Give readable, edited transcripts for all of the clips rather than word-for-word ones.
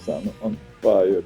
sun on fire.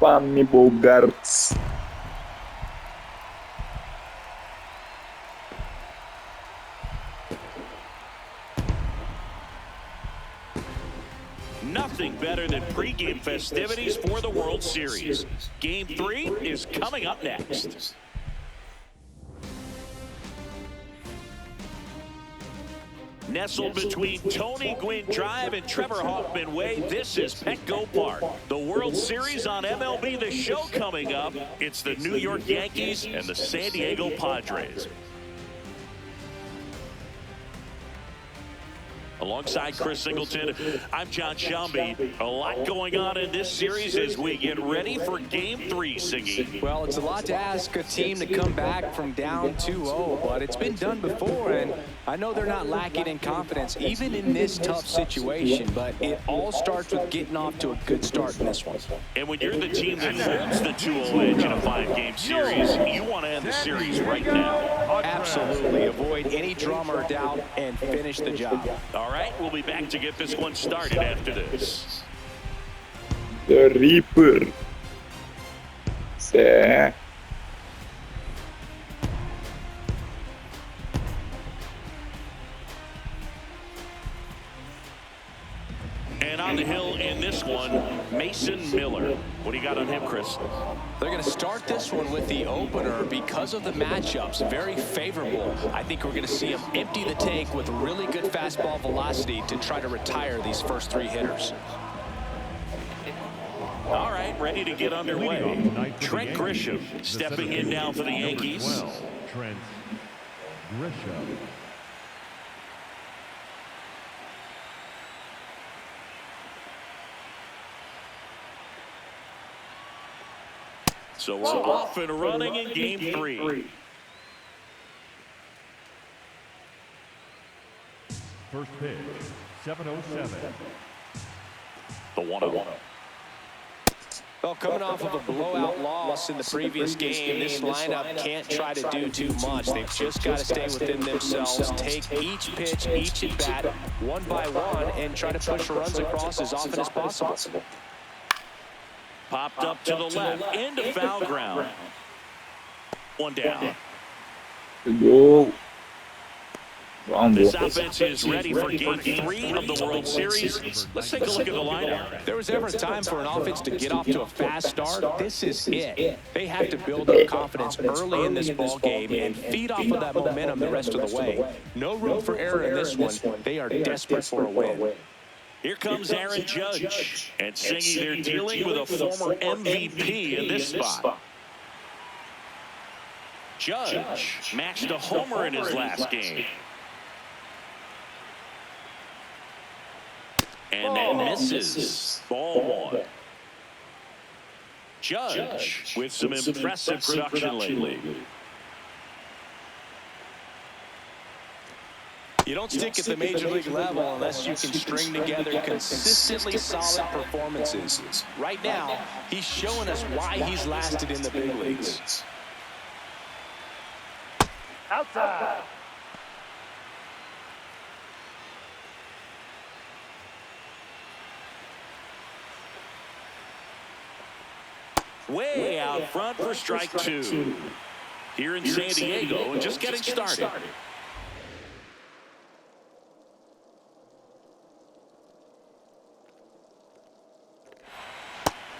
Papami Bogarts. nothing better than pregame festivities for the World Series. Game 3 is coming up next. Nestled between Tony Gwynn Drive and Trevor Hoffman Way, this is Petco Park. The World Series on MLB The Show coming up. It's the New York Yankees and the San Diego Padres. Alongside Chris Singleton, I'm John Shelby. A lot going on in this series as we get ready for Game 3, Siggy. Well, it's a lot to ask a team to come back from down 2-0, but it's been done before, and I know they're not lacking in confidence, even in this tough situation, but it all starts with getting off to a good start in this one. And when you're the team that holds the 2-0 edge in a 5-game series, you want to end the series right now. Absolutely. Avoid any drama or doubt and finish the job. All right, we'll be back to get this one started after this. The Reaper. Zach. And on the hill in this one, Mason Miller. What do you got on him, Chris? They're going to start this one with the opener because of the matchups. Very favorable. I think we're going to see him empty the tank with really good fastball velocity to try to retire these first 3 hitters. All right, ready to get underway. Trent Grisham stepping in now for the Yankees. Trent Grisham. So we're off and running in Game 3. First pitch, 7:07. The 1-0. Well, coming off of a blowout loss in the previous game, this lineup can't try to do too much. They've just got to stay within themselves, take each pitch, each at-bat, one by one, and try to push runs across as often as possible. Popped up to the left, into foul ground. One down. Go. This offense is ready for Game 3 of the World Series. Let's take a look at the lineup. If there was ever a time for an offense to get off to a fast start, this is it. They have to build up confidence early in this ball game and feed off of that momentum the rest of the way. No room for error in this one. They are desperate for a win. Here comes Aaron Judge. And Singy, they're dealing with a former MVP in this spot. Judge matched a homer in his last game. And that misses. Ball 1. Judge with some impressive production lately. You don't stick at the major league level unless you can string together consistently solid performances. Right now, he's showing us why he's lasted in the big leagues. Outside. Way out front for strike 2. Here in San Diego and just getting started.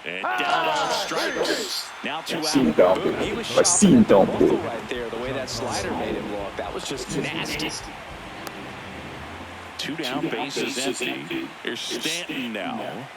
And down on strikes. Now 2 out. He was shopping at the local right there, the way that slider made him look. That was just nasty. 2 down, bases empty. Here's Stanton now.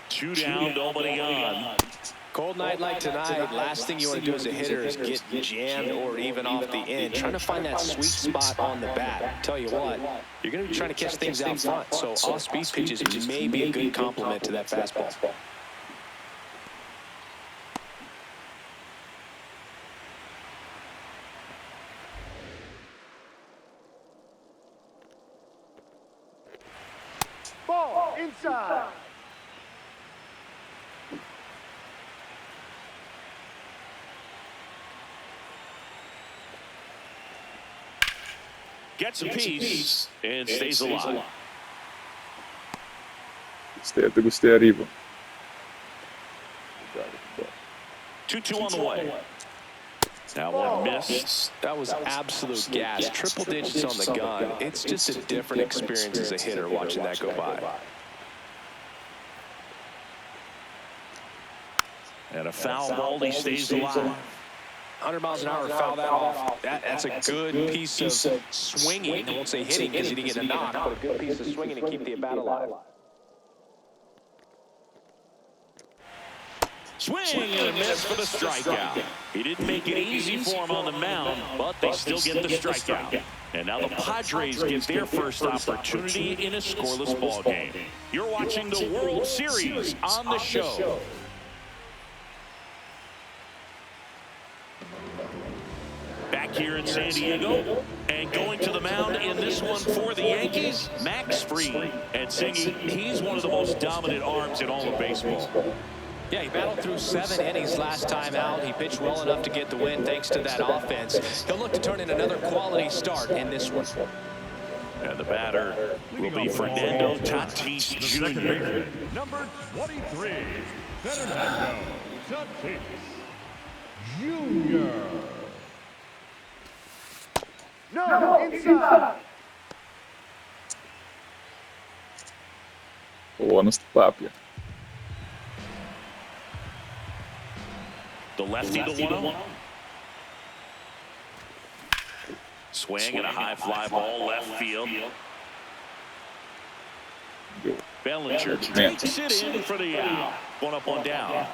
Two down, nobody on. Cold night like tonight, last thing you want to do as a hitter is get jammed or even off the end. Trying to find that sweet spot on the bat. Tell you what, you're going to be trying to catch things out front, so off-speed pitches may be a good complement to that fastball. Ball inside. Gets a piece and stays alive. Gostei, arriba. 2-2 on the way. That one missed. That was absolute gas. Triple digits on the gun. It's just a different experience as a hitter watching that go by. And a foul ball, he stays alive. 100 miles an hour, foul that off. That's a good piece of swinging. I won't say hitting because he didn't get a knock, but a good piece of swinging to keep the at-bat alive. Swing and a miss for the strikeout. He didn't make it easy for him on the mound, but they still get the strikeout. And now the Padres get their first opportunity in a scoreless ball game. You're watching the World Series on the show. Back here in San Diego, and going to the mound in this one for the Yankees, Max Fried. And Singy, he's one of the most dominant arms in all of baseball. Yeah, he battled through 7 innings last time out. He pitched well enough to get the win thanks to that offense. He'll look to turn in another quality start in this one. And the batter will be Fernando Tatis Jr. Number 23, Fernando Tatis Jr. No, inside. Honest papia. The lefty, the 1-0. Swing and a high fly ball left field. Bellinger takes it in for the out. 1 up, 1 down.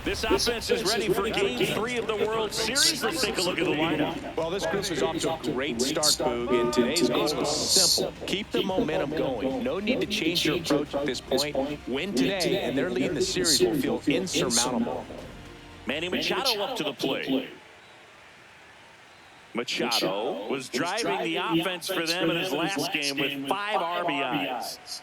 This offense is ready for Game 3 of the World Series. Let's take a look at the lineup. Well, this group is off to a great start, Boog, and today's goal is simple. Keep the momentum going. No need to change your approach at this point. Win today, and their lead in the series will feel insurmountable. Manny Machado up to the plate. Machado was driving the offense for them in his last game with 5 RBIs.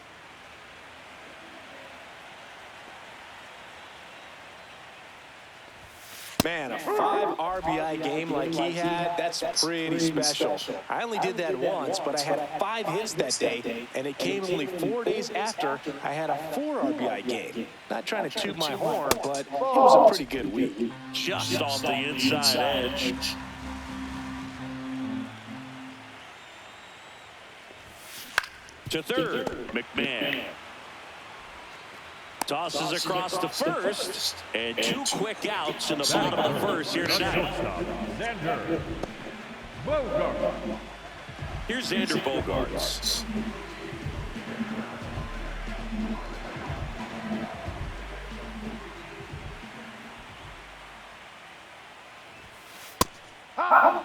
Man, a 5 RBI game like he had, that's pretty special. I only did that once, but I had 5 hits that day, and it came only 4 days after I had a 4 RBI game. Not trying to toot my horn, but it was a pretty good week. Just off the inside edge. To third, McMahon. Tosses across to first, and 2 quick outs in the bottom of the first here tonight. Xander Bogart. Here's Xander Bogaerts.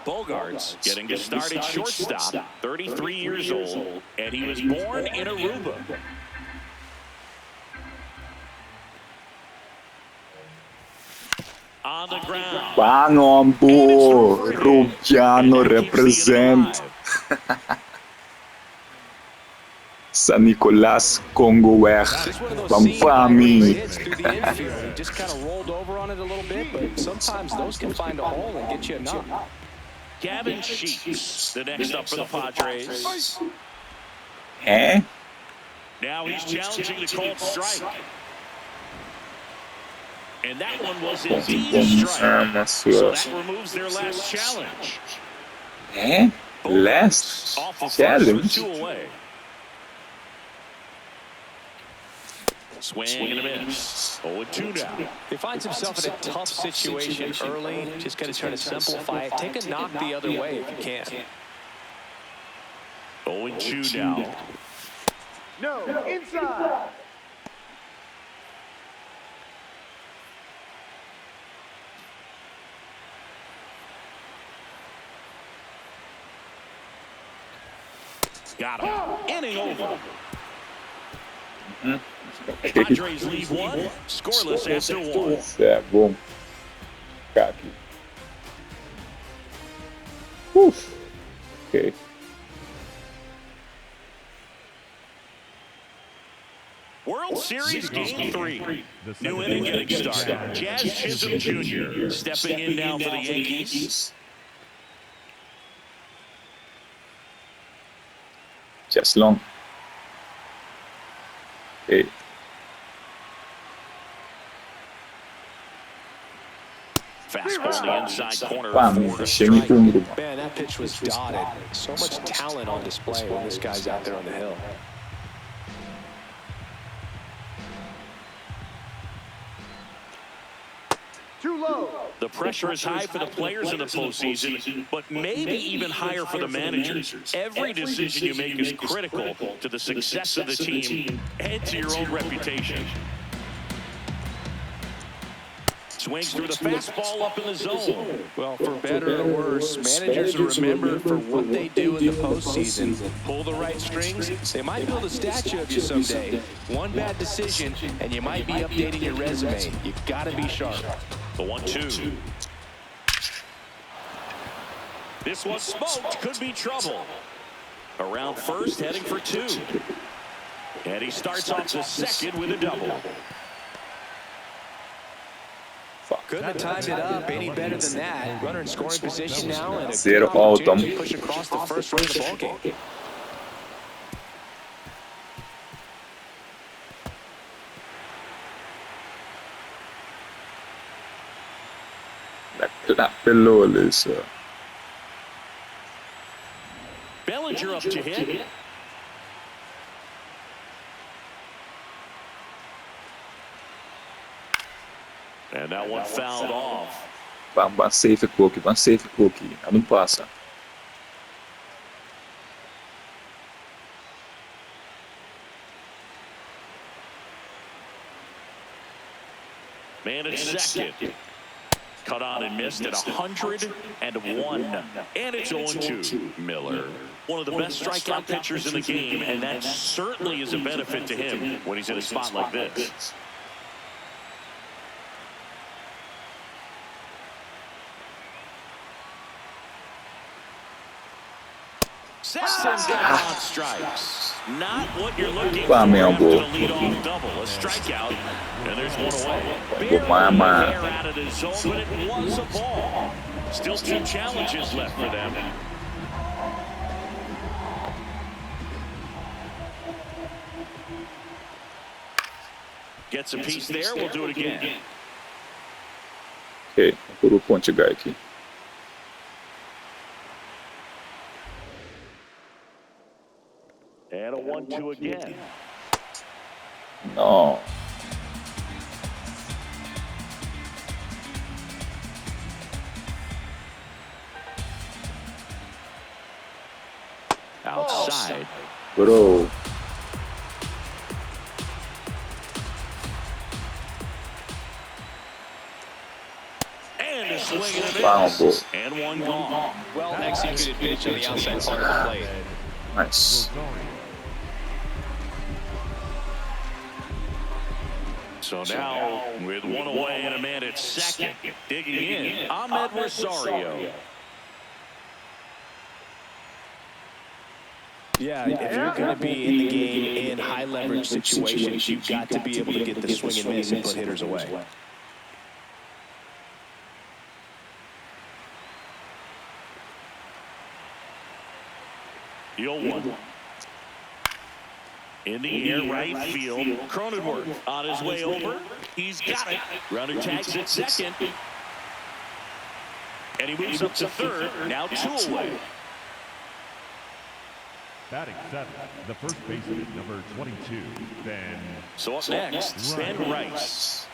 Bogaerts getting to start at shortstop, 33 years old, and he was born in Aruba. On the ground. Panombo, Rubiano represent. San Nicolas, Congoer, Pampami. He just kind of rolled over on it a little bit, but sometimes those can find a hole and get you a knock. Gavin Sheets, the next up for the Padres. Eh? Now he's challenging the called strike. And that one was indeed a strike. So that removes their last challenge. Eh? Last Off the challenge? first with 2 away. Swing and a miss. 0-2 now. He finds himself in a tough situation early. Just got to try to simplify it. Take a knock the other way if you can. 0-2 now. No, inside. Got him. Inning over. Okay. Padres lead 1, scoreless after 1. Isso é bom. Ficar aqui. Ok. World Series Game 3. New inning getting started. Jazz Chisholm Jr. stepping in now for the Yankees. That's long. Okay. Fastball on the inside corner Bam, for a siya yung strike. pumiro. Man, that pitch was dotted. So much talent on display when this guy's out there on the hill. Too low. The pressure is high for the players in the postseason, but maybe even higher for the managers. Every decision you make is critical to the success of the team and to your own reputation. Swings through the fastball up in the zone. Well, for better or worse, managers are remembered for what they do in the postseason. Pull the right strings, they might build a statue of you someday. One bad decision, and you might be updating your resume. You've got to be sharp. The 1-2. This one smoked. Could be trouble. Around first, heading for 2. And he starts off the second with a double. Couldn't have timed it up any better than that. Runner in scoring position now, and a Zero good opportunity out. to push across the first run of the ballgame. Clap below, Lisa. Bellinger up to hit. And that one fouled off. Ban safe cookie, ban safe cookie. Não passa. Man at second. Cut on and missed at 101. And it's 0-2. Miller, one of the best strikeout pitchers in the game, and that certainly is a benefit to him when he's in a spot like this. Sets him down on strikes. Not what you're looking for after the leadoff double. A strikeout, and there's one away. Barely a hair out of the zone, but it was a ball. Still 2 challenges left for them. Gets a piece there. We'll do it again. Ok, por o ponte guy aqui. And a 1-2 again. No. Outside. Bro. And a swing and a Wow, bro. miss. And one gone. Well executed pitch on the outside part of the plate. Nice. So now, with one away and a man at second, digging in, Ahmed Rosario. Yeah, if you're going to be in the game in high leverage situations, you've got to be able to get the swing and miss and put hitters away. The 0-1. In the air, right field. Cronenworth on his way over. He's got it. Runner tags at second. And he moves up to third. Now 2 away. Batting 7, the first baseman, number 22, Ben. So up next, Ben Rice.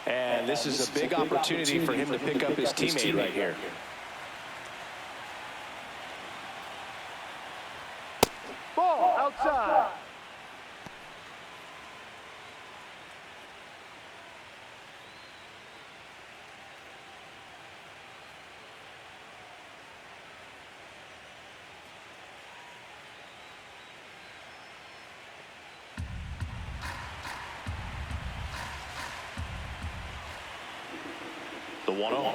And this is a big opportunity for him to pick up his teammate right here. Ball outside. The 1-0.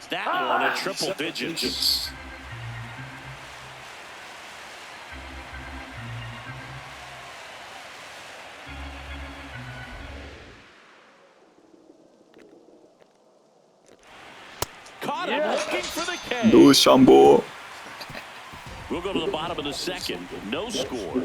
That one at triple digits. caught him looking for the K. Do Shambo. We'll go to the bottom of the second. No score.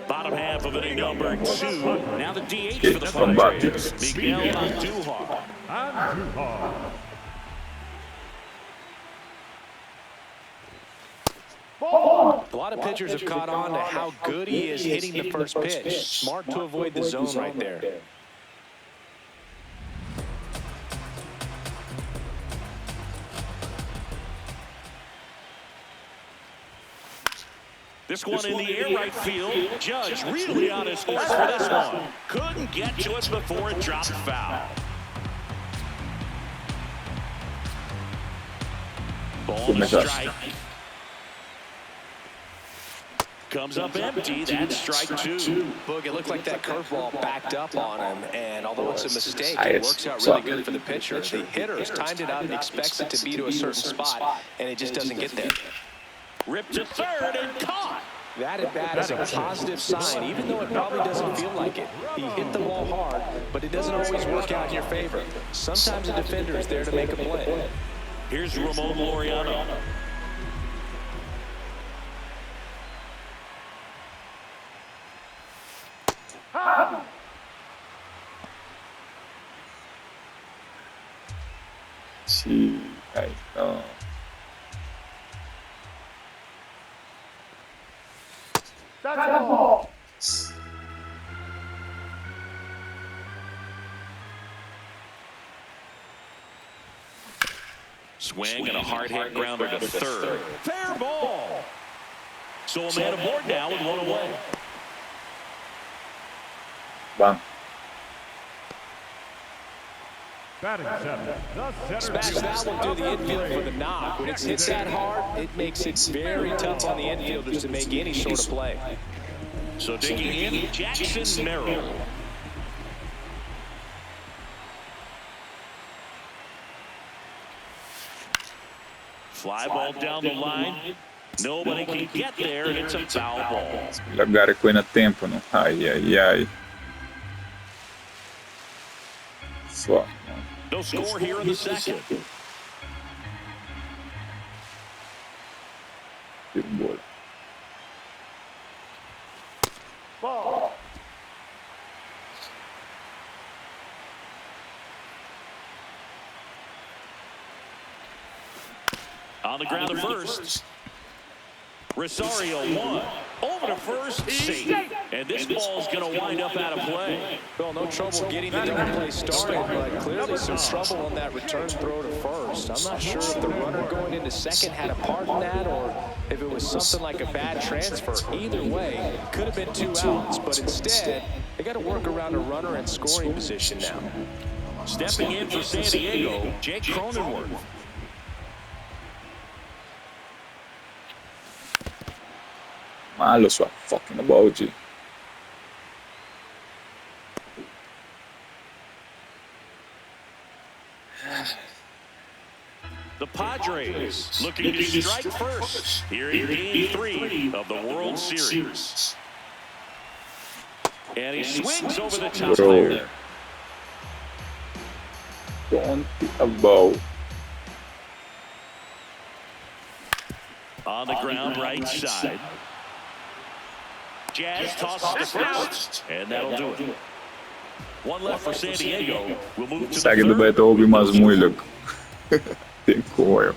Bottom half of inning number 2. Now the DH for the Padres, Miguel Andujar. Andujar. A lot of pitchers have caught on to how good he is hitting the first pitch. Smart to avoid the zone right there. This one in the air right field. Judge really on his horse for this one. Couldn't get to it before it dropped foul. Ball to strike. Comes up empty. That's strike 2. Boog, it looked like that curveball backed up on him, and although it's a mistake, it works out really good for the pitcher. The hitter has timed it out and expects it to be to a certain spot, and it just doesn't get there. Ripped to third and caught. That at bat is a positive sign, even though it probably doesn't feel like it. He hit the ball hard, but it doesn't always work out in your favor. Sometimes a defender is there to make a play. Here's Ramon Laureano. Sí, ay, no. Swing and a hard hit grounder to third. Fair ball. So a man aboard now with one away. Bang. Batting 7, the center Smash fielder. that one through the infield for the knock. When it's hit that hard, it makes it very tough on the infielders to make any sort of play. So digging in, Jackson Merrill. Fly ball down the line. Nobody can get there, and it's a foul ball. Lagare ko na tempo, no? Ai, ai, ai. Fuck, man. No score here in the second. Tiro bola. On the ground at first. Rosario one. Over to first, safe. And this ball's going to wind up out of play. Well, no trouble getting the double play started, but clearly some trouble on that return throw to first. I'm not sure if the runner going into second had a part in that or if it was something like a bad transfer. Either way, could have been 2 outs, but instead, they got to work around a runner in scoring position now. Stepping in for San Diego, Jake Cronenworth. Malo sua fucking emoji. The Padres looking to strike first here in Game 3 of the World Series. And he swings over the top there. Don't be about. On the ground, right side. Jazz tosses to first, and that'll do it. One left for San Diego. We'll move to the Segue do third. Beto ouvi umas mulhas. Tem como.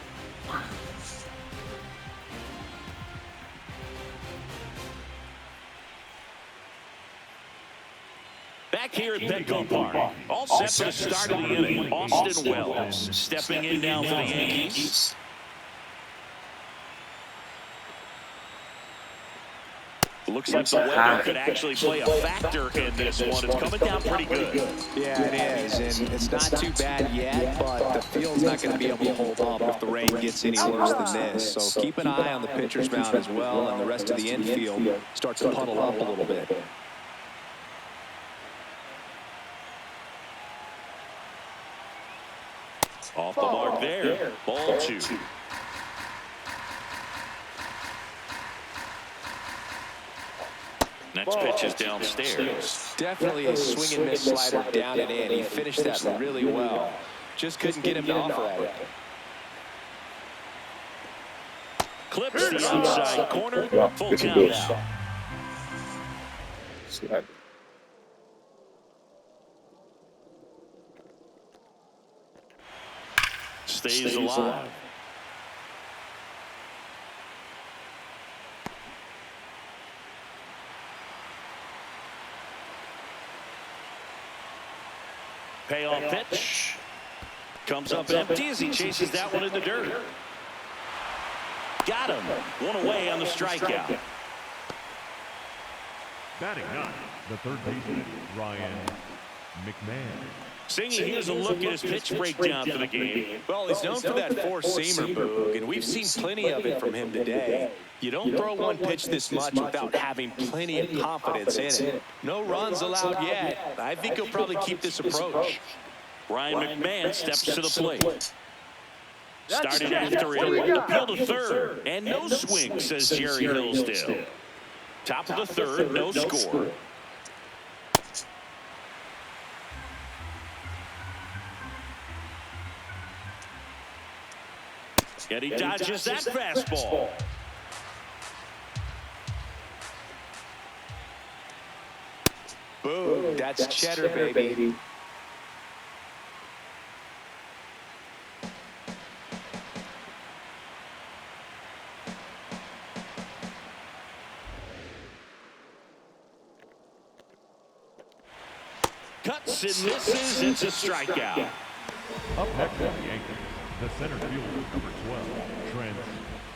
Back here at Petco Park, all set for the start of the inning. Austin Wells stepping in now for the Yankees. Looks like the weather could actually play a factor in this one. It's coming down pretty good. Yeah, it is, and it's not too bad yet, but the field's not going to be able to hold up if the rain gets any worse than this. So keep an eye on the pitcher's mound as well, and the rest of the infield starts to puddle up a little bit. Off the mark there. Ball 2. Next pitch is downstairs. Definitely a swing and miss slider down and in. He finished that really well. Just couldn't get him to offer at it. Clips the outside corner. Bom, Full esse count dois. now. Slider. Stays alive. Payoff pitch. Comes up empty as he chases that one in the dirt. Got him. One away on the strikeout. Batting ninth, the third baseman, Ryan McMahon. Singy, here's a look at his pitch breakdown for the game. Well, he's known for that four-seamer, Boog, and we've seen plenty of it from him today. You don't throw one pitch this much without having plenty of confidence in it. No runs allowed yet. I think he'll probably keep this approach. Ryan McMahon steps to the plate. Started after it. Appeal to third. And no swing, says Jerry Hillsdale. Top of the third, no score. And he dodges that fastball. Boom, that's cheddar, baby. Cuts and misses. It's a strikeout. Up next for the Yankees, the center fielder, number 12, Trent.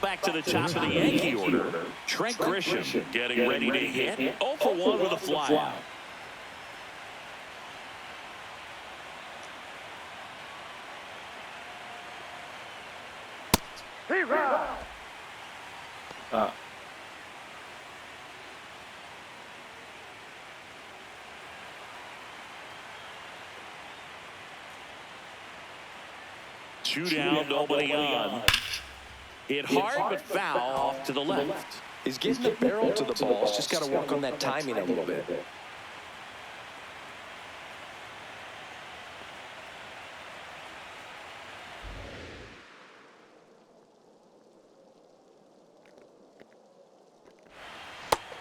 Back to the top of the Yankee order. Trent Grisham getting ready to hit. 0 for 1 with a flyout. Ah, 2 down, nobody on. Hit hard, but foul off to the left. He's getting the barrel to the ball. He's just got to work on that timing a little bit.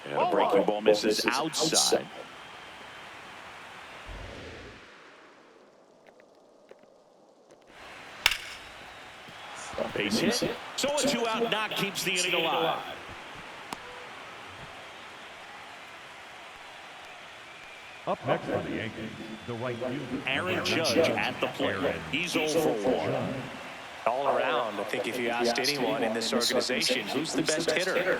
And a breaking ball misses outside. Base hit. So a 2-out knock keeps the inning alive. Up next for the Yankees, the right fielder, Aaron number Judge 19, at the plate. Aaron He's 0 for 1. All around, I think if you asked anyone in this organization, who's the best hitter?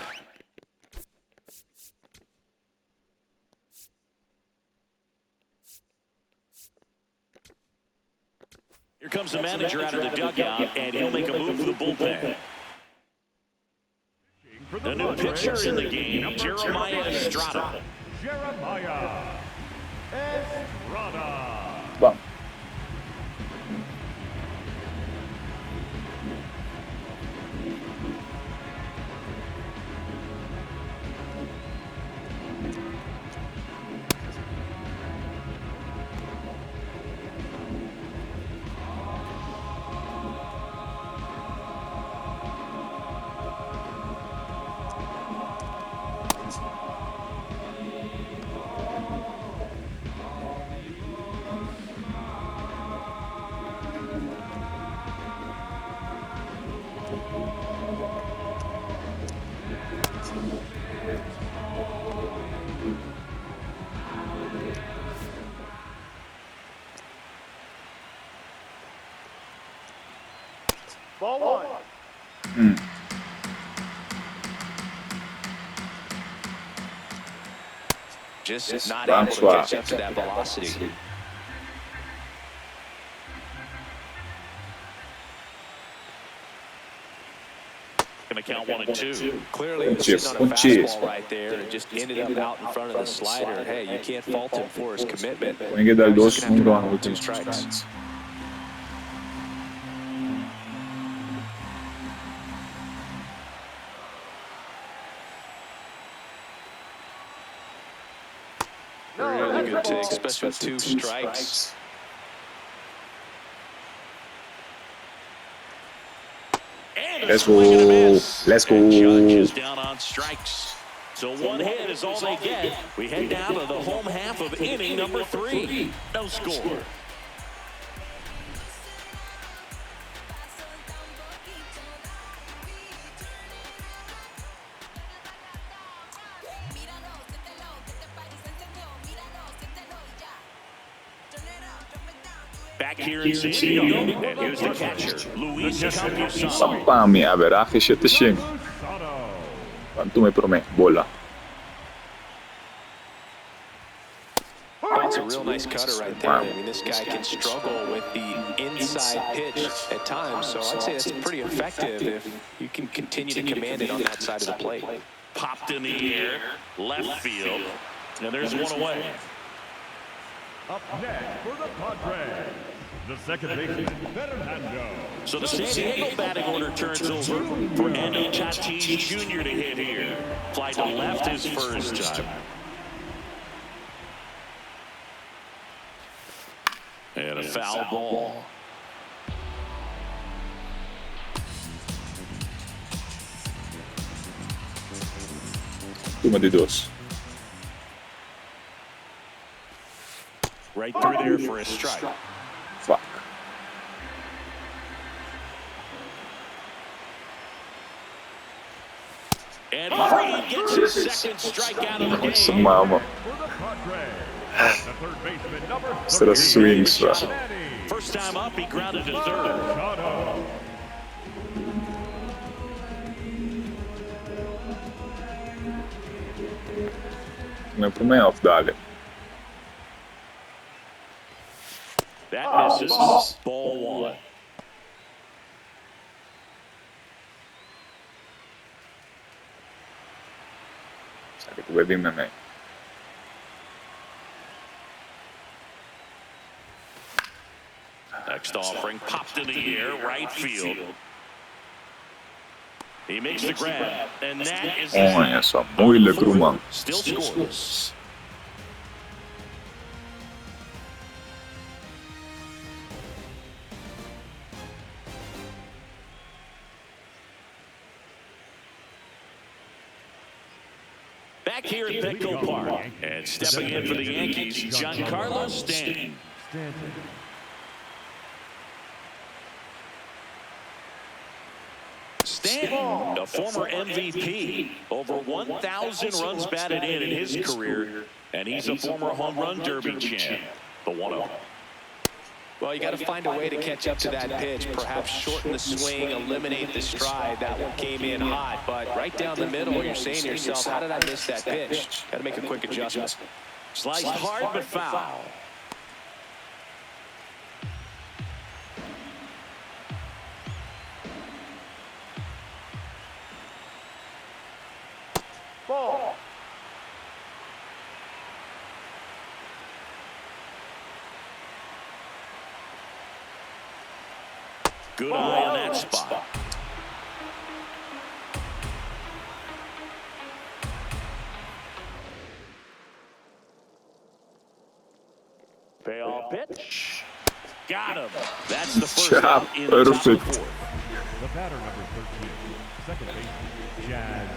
Here comes the manager out of the dugout, and he'll make a move for the bullpen. For The new pitcher in the game, Jeremiah Estrada. Jeremiah Estrada. bom. Just not able to catch up to that velocity. Going to count 1 and 2. Clearly, he was sitting on a fastball right there and just ended up out in front of the slider. Hey, you can't fault him for his commitment. Põe dar He's 2 gonna have to run roll with 2 últimos strikes. instantes. Really good take, especially with 2 strikes. Let's go. Let's go. And Judge is down on strikes. So 1 hit is all they get. We head down to the home half of inning number 3. No score. Back here in San Diego, and here's the catcher, Luis Campusano. Sapami, haverá fechete. Quanto me promet? Bola. That's a real nice cutter right there. I mean, this guy can struggle with the inside pitch at times, so I'd say that's pretty effective if you can continue to command it on that side of the plate. Popped in the air, left field, and there's one away. Up next for the Padres, the second baseman, Fernando. So the San Diego batting order turns over for Andy Tatis Jr. to hit here. Fly to left his first time. And a foul ball. Uma de dos. Right through there for a strike. Fuck. And Freed gets his second strikeout of the Nossa, game. mama. For the Padres, the third baseman, number Será 38, swings, velho. Manny First time up, he grounded to third. Machado. Não é pro off, dale. That misses. Ball 1. Sabe que vai vir também. Next offering popped in the air, right field. He makes the grab, and that is Olha só, muito grumão. still scoreless. Back here at Petco Park, and stepping in for the Yankees, Giancarlo Stanton. Stanton, a former MVP, over 1,000 runs batted in his career, and he's a former home run derby champ. The 1-0. Well, you got to find a way to catch up to that pitch, perhaps shorten the swing, eliminate the stride. That one came in hot, but right down the middle, you're saying to yourself, how did I miss that pitch? Got to make a quick adjustment. Sliced hard but foul. Good eye on that spot. Payoff pitch. Got him. That's the first out in the top of the fourth. The batter, number 13, second baseman, Jazz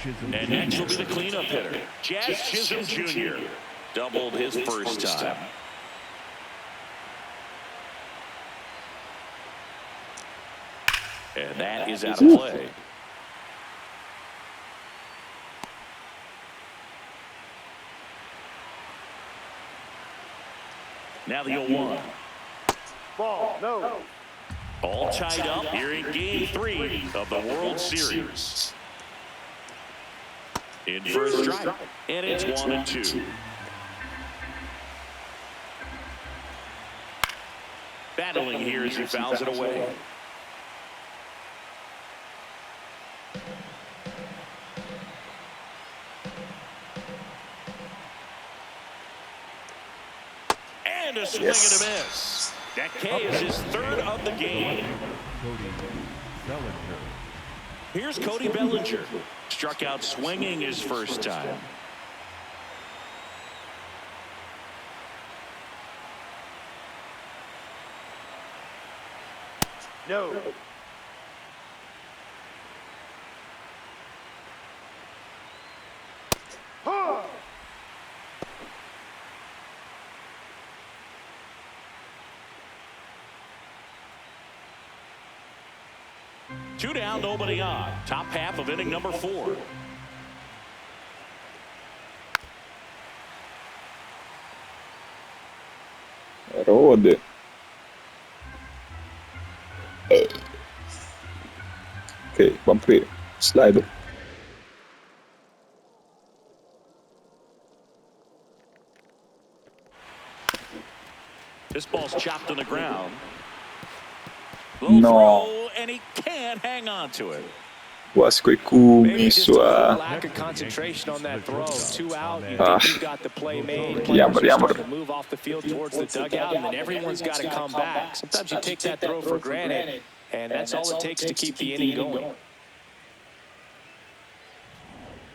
Chisholm. And next will be the cleanup hitter, Jazz Chisholm Jr. Doubled his first time. And that is out of play. Now the 0-1. Ball, no. All tied up here in Game 3 of the World Series. In for a strike, and it's 1-2. Battling here as he fouls it away. And a swing and a miss. That K is his third of the game. Cody Bellinger. Here's Cody Bellinger. Struck out swinging his first time. No. Huh. Two down, nobody on. Top half of inning number 4. Rode. Ok, vamos ver. Slider. This ball's chopped on the ground. Low No. throw, and he can't hang on to it. Quase que cu Maybe just a isso little lack of concentration on that throw. 2 out, you think you've got the play made. Players are starting to move off the field towards the dugout, and then everyone's got to come back. Sometimes you take that throw for granted, and that's all it takes to keep the inning going.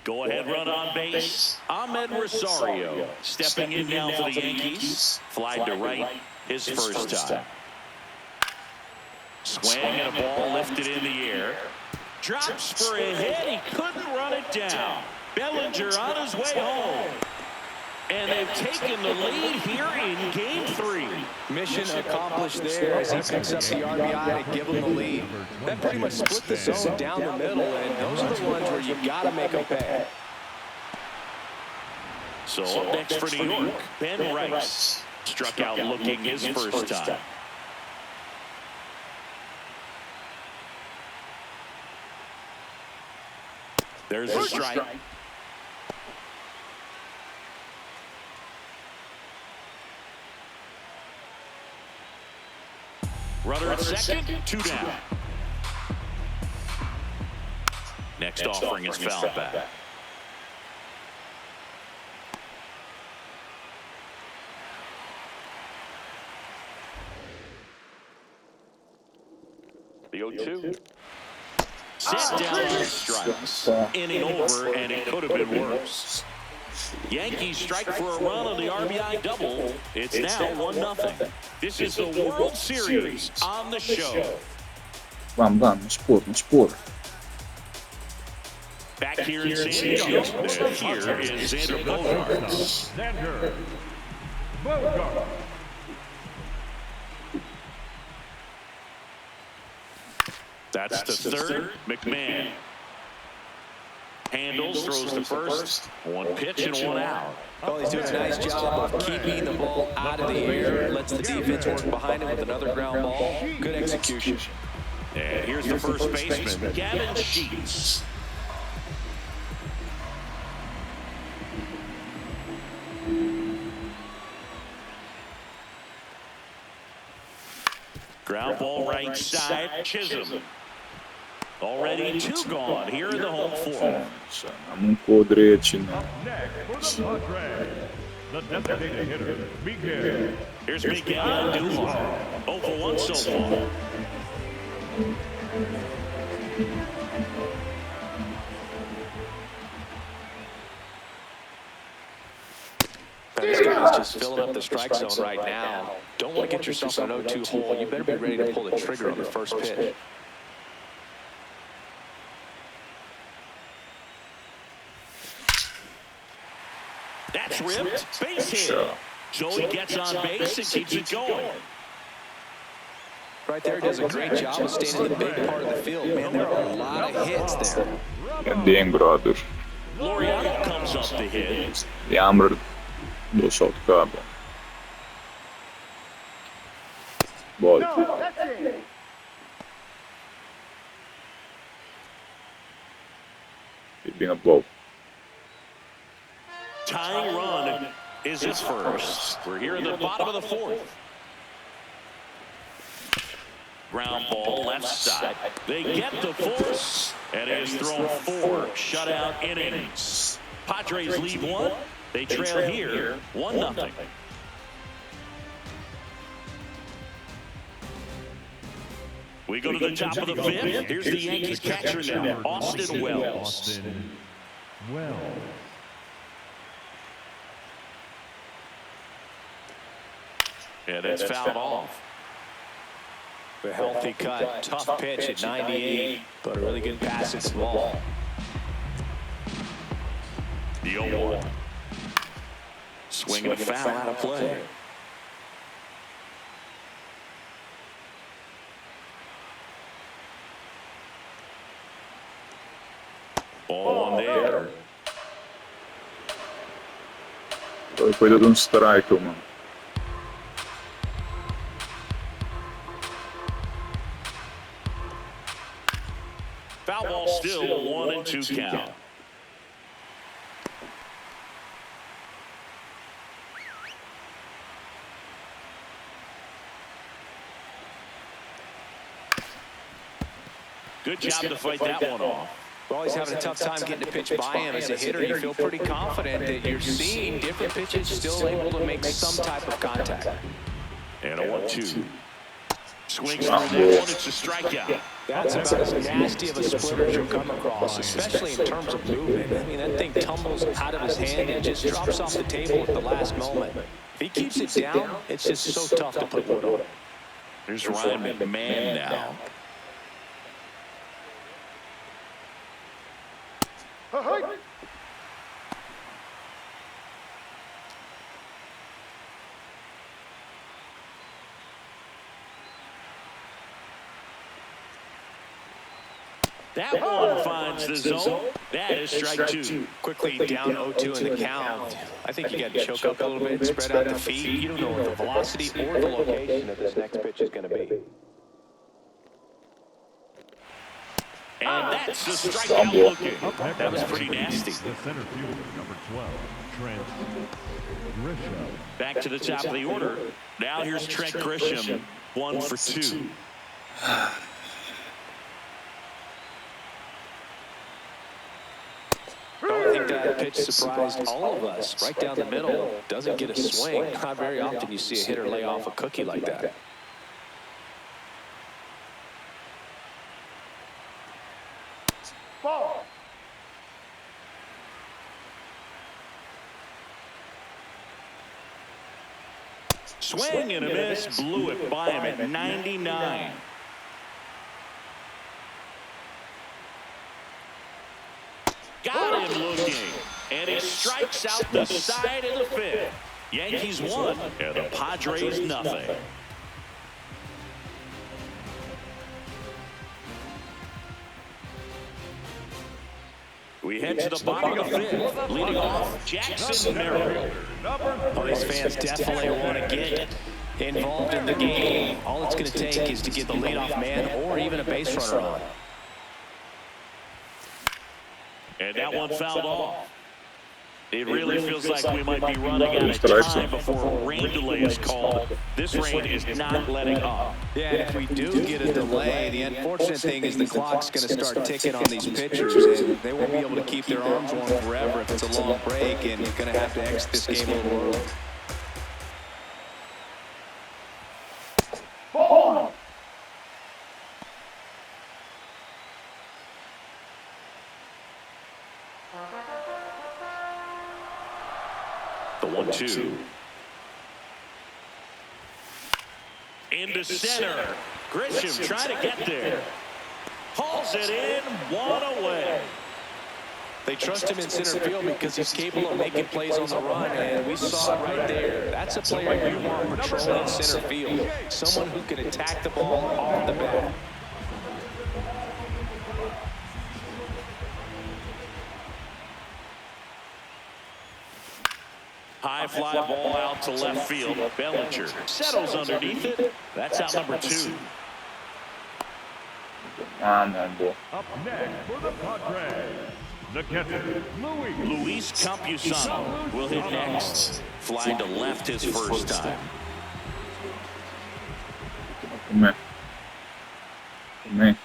Go ahead run on base. Ahmed Rosario stepping in now for the Yankees. Flied to right his first time. Swing and a ball lifted in the air. Drops for a hit. He couldn't run it down. Bellinger on his way home. And they've taken the lead here in Game 3. Mission accomplished there as he picks up the RBI to give him the lead. That pretty much split the zone down the middle, and those are the ones where you got to make them pay. So up next for New York, Ben Rice. Struck out looking his first time. There's a strike. Runner at second, 2 down. Next offering is fouled back. The 0-2. Set down on strikes. Inning over, and it could have been worse. Yankees strike for a run on the RBI double. It's now 1-0. This is the World Series on the show. Vamos supor. Back here in San Diego, here is Xander Bogaerts. Xander Bogaerts. That's the third. McMahon handles, throws to first. 1 pitch and 1 out. Well, he's doing a nice job of keeping the ball out of the air. Lets the defense work behind him with another ground ball. Good execution. And here's the first baseman, Gavin Sheets. Ground ball right side, Chisholm. Already 2 gone here in the home 4. Nam podreći na. Next for the Padres, the designated hitter, Miguel. Here's Miguel Andujar. 0 for 1 so far. This guy's just filling up the strike zone right now. Don't want to get yourself in an 0-2 hole. You better be ready to pull the trigger on the first pitch. That's ripped. Base hit. So he gets on base and keeps it going. Right there, does a great job of staying in the big part of the field. Man, there are a lot of hits there. Damn, brother. Laureano comes up to hit. Jammer došao od kaba. Boli. No, that's it. He'd been a blow. Tying run is his first. We're here in the bottom of the 4th. Ground ball left side. They get the force, and he has thrown 4 shutout innings. Padres lead 1. They trail here 1-0. We go to the top of the 5th. Here's the Yankees catcher now, Austin Wells. Austin Wells. And it's fouled off. A healthy cut, tough pitch at 98, but a really good pass at the ball. The 0-1. Swinging a foul out of play. Ball one there. Foi coisa de um strike, mano. Foul ball still 1-2 count. Good job to fight that one off. Well, he's having a tough time getting a pitch by him. As a hitter, you feel pretty confident that you're seeing different pitches still able to make some type of contact. And a 1-2. Swings through that one. It's a strikeout. That's about as nasty of a splitter you'll come across, especially in terms of movement. I mean, that thing tumbles out of his hand and just drops off the table at the last moment. If he keeps it down, it's just so tough to put wood on. Here's Ryan McMahon now. That one finds the zone. That is strike two. Quickly down 0-2 in the count. I think you got to choke up a little bit, spread out the feet. You don't know what the velocity or the location of this next pitch is going to be. And that's the strikeout looking. That was pretty nasty. The center fielder, number 12, Trent Grisham. Back to the top of the order. Now here's Trent Grisham, 1 for 2. I don't think that pitch surprised all of us. Right down the middle, doesn't get a swing. Not very often you see a hitter lay off a cookie like that. Ball. Swing and a miss. Blew it by him at 99. Got him looking. And he strikes out the side of the fifth. Yankees won, and the Padres nothing. We head to the bottom of the fifth. Leading off, Jackson Merrill. Oh, these fans definitely want to get involved in the game. All it's going to take is to get the leadoff man or even a base runner on. And that one fouled off. It really feels like we might be running out of time before a rain delay is called. This rain is not letting up. Yeah, and if we do get a delay, the unfortunate thing is the clock's going to start ticking on these pitchers, and they won't be able to keep their arms warm forever if it's a long break, and you're going to have to exit this game a little early. Ball. The 1-2. Into center. Grisham trying to get there. Hauls it in, one away. They trust him in center field because he's capable of making plays on the run, and we saw it right there. That's a player you want patrolling center field. Someone who can attack the ball off the bat. High fly ball out to left field. Bellinger settles underneath it. That's out number 2. Ah, man, boy. Up next for the Padres, the catcher, Luis Campusano will hit next. Flying to left his first time. Come here. Come here.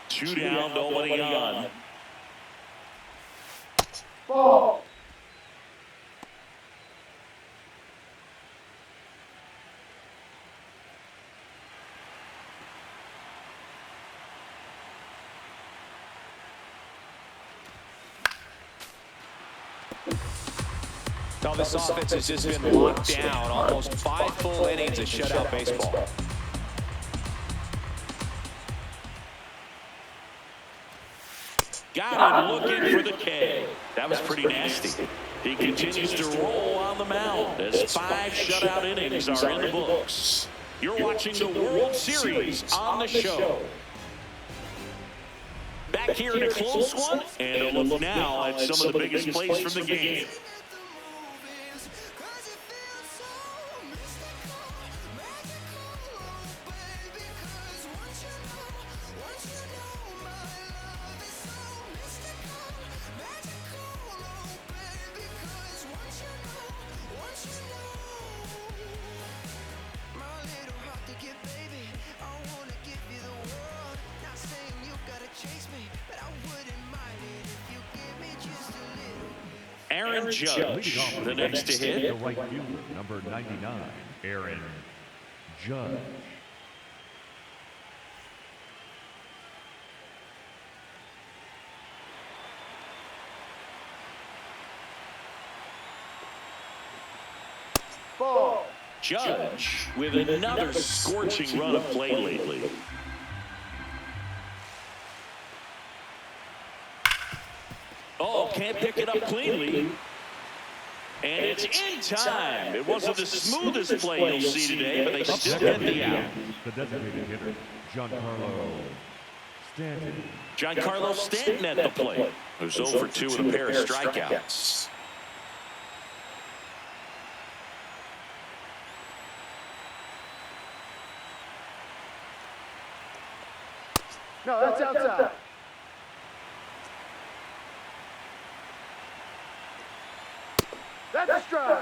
Two down, nobody on. Ball. Now this offense has just been locked down. Almost 5 full innings of shutout baseball. Got him looking for the K. That was pretty nasty. He continues to roll on the mound as 5 shutout innings are in the books. You're watching the World Series on the show. Back here in a close one, and a look now at some of the biggest plays from the game. Aaron Judge, the next to hit. The right fielder, number 99, Aaron Judge. Ball. Judge with another scorching run of play lately. Oh, can't pick it up cleanly. And it's in time. It wasn't the smoothest play you'll see today, but they still get the out. The designated hitter, Giancarlo Stanton. Giancarlo Stanton at the plate, who's 0 for 2 with a pair of strikeouts. No, that's outside. That's a strike.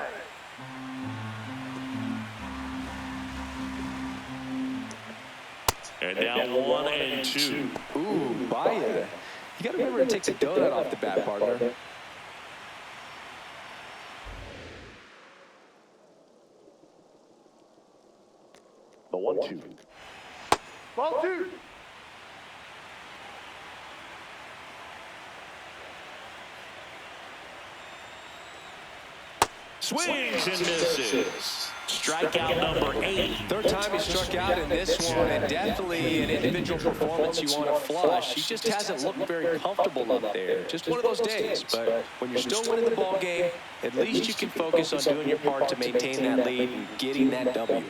And now 1 and 2. Ooh, buy it. You got to remember to take the donut off the bat, partner. The 1-2. Ball 2. Swings and misses. Strikeout number 8. Third time he struck out in this one, and definitely an individual performance you want to flush. He just hasn't looked very comfortable up there. Just one of those days. But when you're still winning the ball game, at least you can focus on doing your part to maintain that lead and getting that W.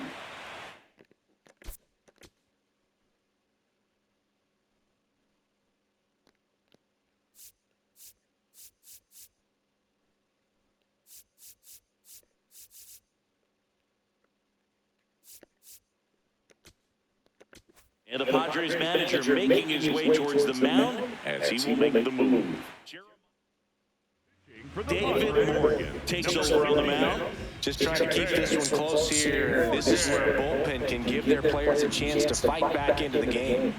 And the Padres manager making his way towards the mound as he will make the move. David Morgan takes over on the mound. Just trying to keep this one close here. This is where a bullpen can give their players a chance to fight back into the game.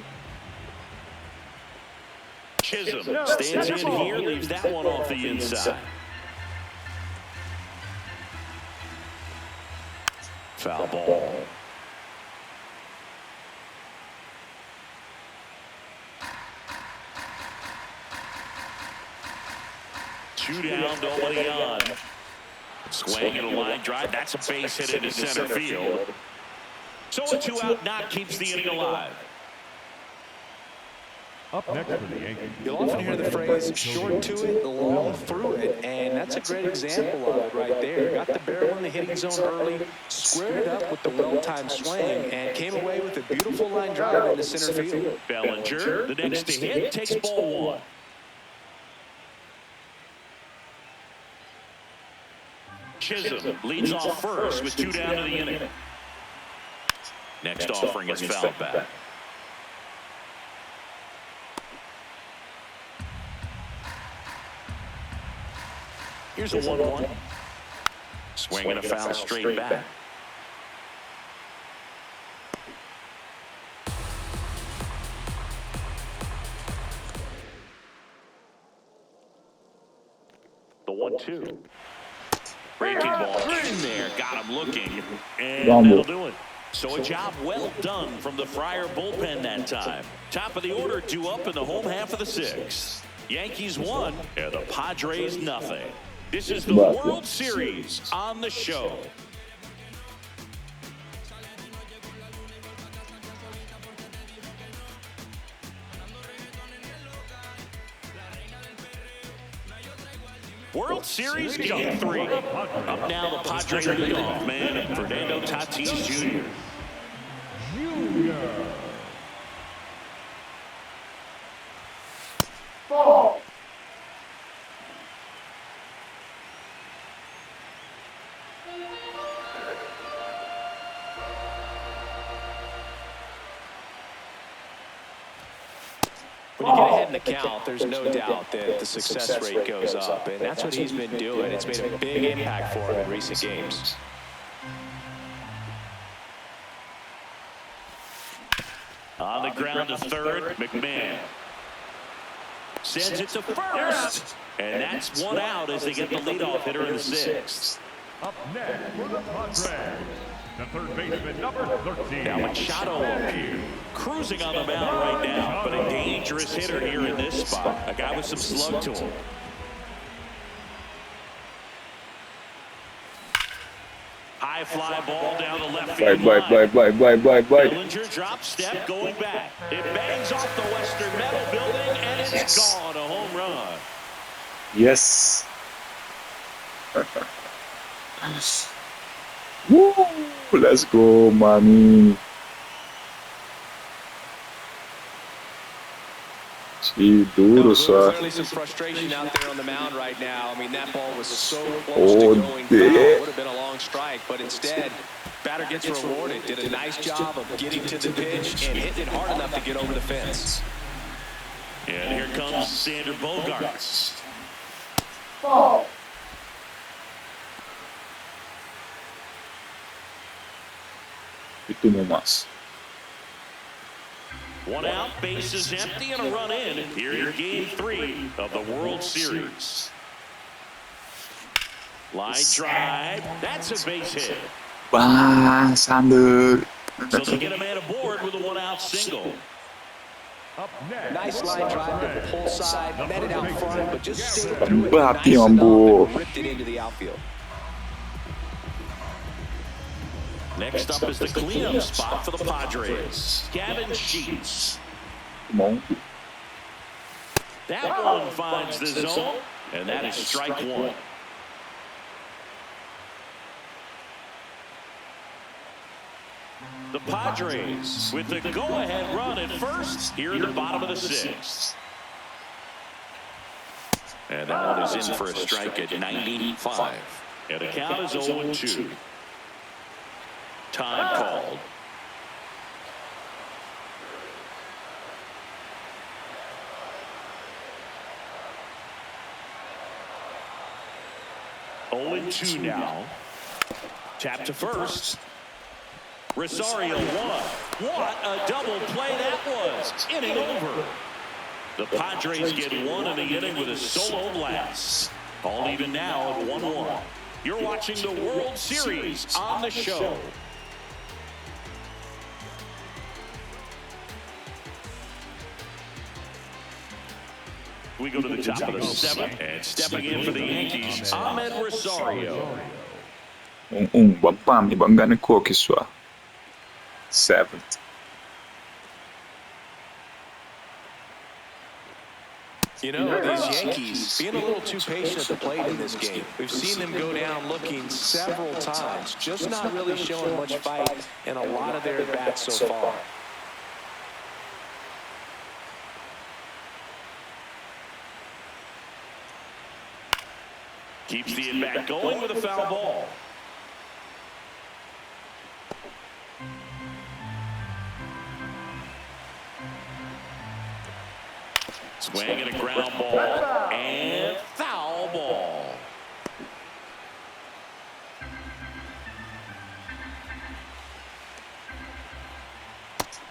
Chisholm stands in here, leaves that one off the inside. Foul ball. Two down, nobody on. Swing and a line drive. That's a base hit into center field. So a 2 out knock keeps the inning alive. Up next for the Yankees. You'll often hear the phrase, short to it, long through it, and that's a great example of it right there. Got the barrel in the hitting zone early, squared it up with the well-timed swing, and came away with a beautiful line drive into center field. Bellinger, the next to hit, takes ball 1. Chisholm leads off first with 2 down in the inning. Next offering is fouled back. Here's a 1-1. Swing and a foul straight back. The 1-2. Breaking ball in there, got him looking, and that'll do it. So a job well done from the Friar bullpen that time. Top of the order, 2 up in the home half of the 6th. Yankees 1, and the Padres nothing. This is the World Series on the show. World Series Game 3. Up now, the Padres leadoff man, Fernando Tatis Jr. Ball. When you get ahead in the count, there's no doubt that the success rate goes up, and that's what he's been doing. It's made a big impact for him in recent games. On the ground to third, McMahon sends it to first, and that's one out as they get the leadoff hitter in the sixth. Up next for the Padres, the third baseman, number 13. Now Machado up here, cruising on the mound right now, but a dangerous hitter here in this spot. A guy with some slug to him. High fly ball down the left field line. Bye. Bellinger drop step going back. It bangs off the Western Metal Building, and it's gone. A home run. Yes. Woo! Let's go, mommy. Duro só. Clearly some frustration out there on the mound right now. I mean, that ball was so close Oh, to going foul. It would have been a long strike, but instead, batter gets rewarded. Did a nice job of getting to the pitch and hitting it hard enough to get over the fence. And here comes Sander Bogarts. Ball. Itu mas. One out, bases empty, and a run in. Here in Game 3 of the World Series. Line drive. That's a base hit. Wah, Sander. So they get a man aboard with a one-out single. Up next, Nice for the line drive to the Padres, pull side, met it out front, but just stayed Bati through it nice yang enough bu. and ripped it into the outfield. Next up is the cleanup spot for the Padres. Gavin Sheets. Bom. That one finds the zone, and that is strike one. The Padres with the go-ahead run at first here in the bottom of the sixth. And that one is in for a strike at 95. And the count is 0-2. Time called. Oh and 2 now. Tap to first. Rosario won. What a double play that was. Inning over. The Padres get one in the inning with a solo blast. All even now at 1-1. You're watching the World Series on the show. We go to the top of the seventh, and stepping in for the Yankees, Ahmed Rosario. Bam, ibang ganun ko kiswa. Seventh. You know, these Yankees being a little too patient at the plate in this game. We've seen them go down looking several times, just not really showing much fight in a lot of their at-bats so far. Keeps the at-bat going with a foul ball. Swing and a ground ball and foul ball.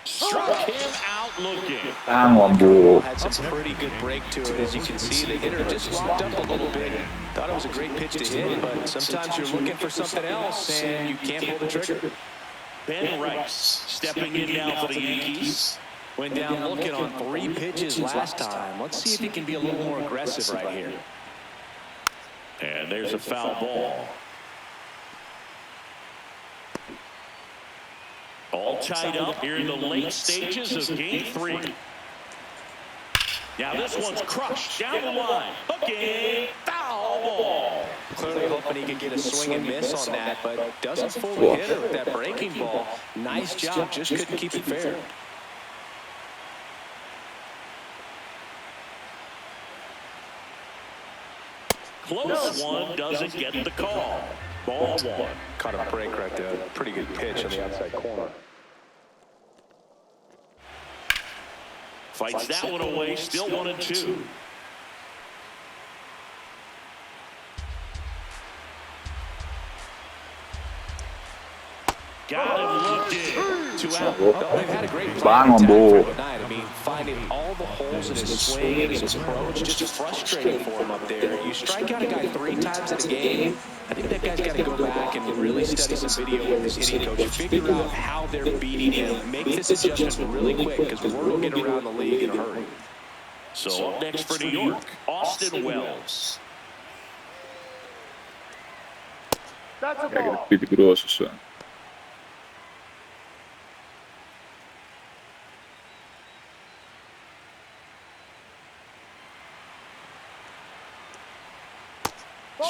Struck him out looking. Tama bu. Had some pretty good break to it. As you can see, the hitter just locked up a little bit. Thought it was a great pitch to hit, but sometimes you're looking for something else and you can't pull the trigger. Ben Rice stepping in now for the Yankees. Went down looking on 3 pitches last time. Let's see if he can be a little more aggressive right here. And there's a foul ball. All tied up here in the late stages of Game 3. Now this one's crushed down the line. Hooking, foul ball. Clearly hoping he can get a swing and miss on that, but doesn't fool the hitter with that breaking ball. Nice job, just couldn't keep it fair. Close one, doesn't get the call. Ball one. Caught a break right there. Pretty good pitch on the outside corner. Fights that one away, still 1-2. Got him looking. 2 out. Well, they've had a great Bang on plan ball. tonight. I mean, finding all the holes in his swing and his approach, just frustrating for him up there. You strike out a guy 3 times in a game, I think that guy's got to go back and really study some video with his hitting coach, figure out how they're beating him, make this adjustment really quick, because word will get around the league in a hurry. So up next for New York, Austin Wells. That's a Jäkligt ball. lite grosso så.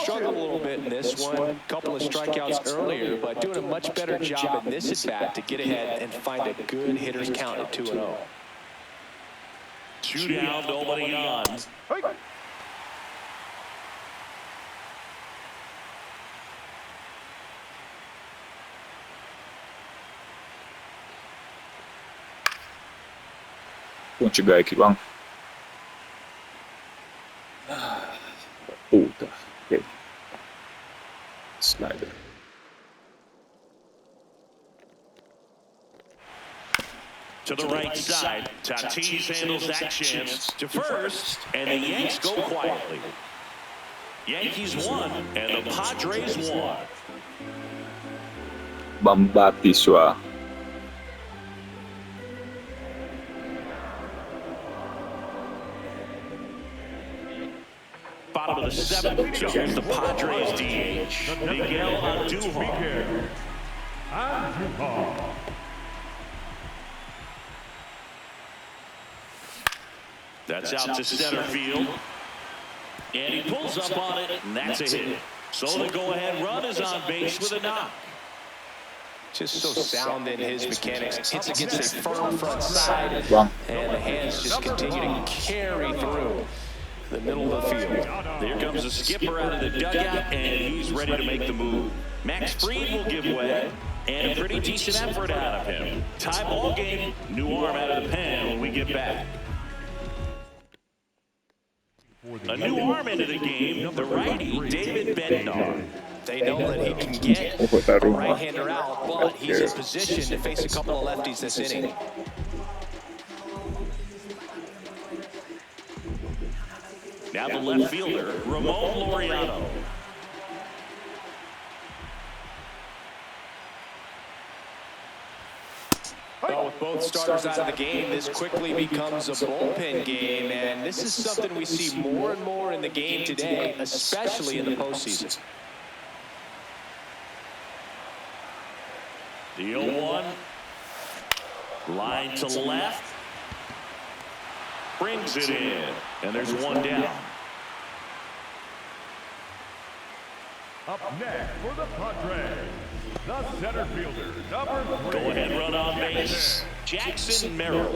Struggled a little bit in this one. Couple of strikeouts earlier, but doing a much better job in this at-bat to get ahead and find a good hitter's count at 2-0. 2 down, nobody on. Ponte Gaik bang. Puta. Okej. Slider. To the right side, Tatis handles that chance to first, and the Yanks go quietly. Yankees won, and the Padres won. Bambati sua. Bottom of the 7th, so here's the Padres DH, Miguel Andujar. Andujar. That's out to center field. And he pulls up on it, and that's a hit. So the go-ahead run is on base with a knock. Just so sound in his mechanics. Hits against a firm front side, Bang. and the hands just continue to carry through the middle of the field. There comes the skipper out of the dugout, and he's ready to make the move. Max Fried will give way, and a pretty decent effort out of him. Tie ball game, new arm out of the pen when we get back. A new arm into the game, the righty, David Bednar. They know that he can get a right-hander out, but he's in position to face a couple of lefties this inning. Now the left fielder, Ramon Laureano. Well, with both starters out of the game, this quickly becomes a bullpen game, and this is something we see more and more in the game today, especially in the postseason. The 0-1. Line to left. Brings it in. And there's one down. Up next for the Padres, the center fielder, number 3. Go ahead, run on base. Jackson Merrill.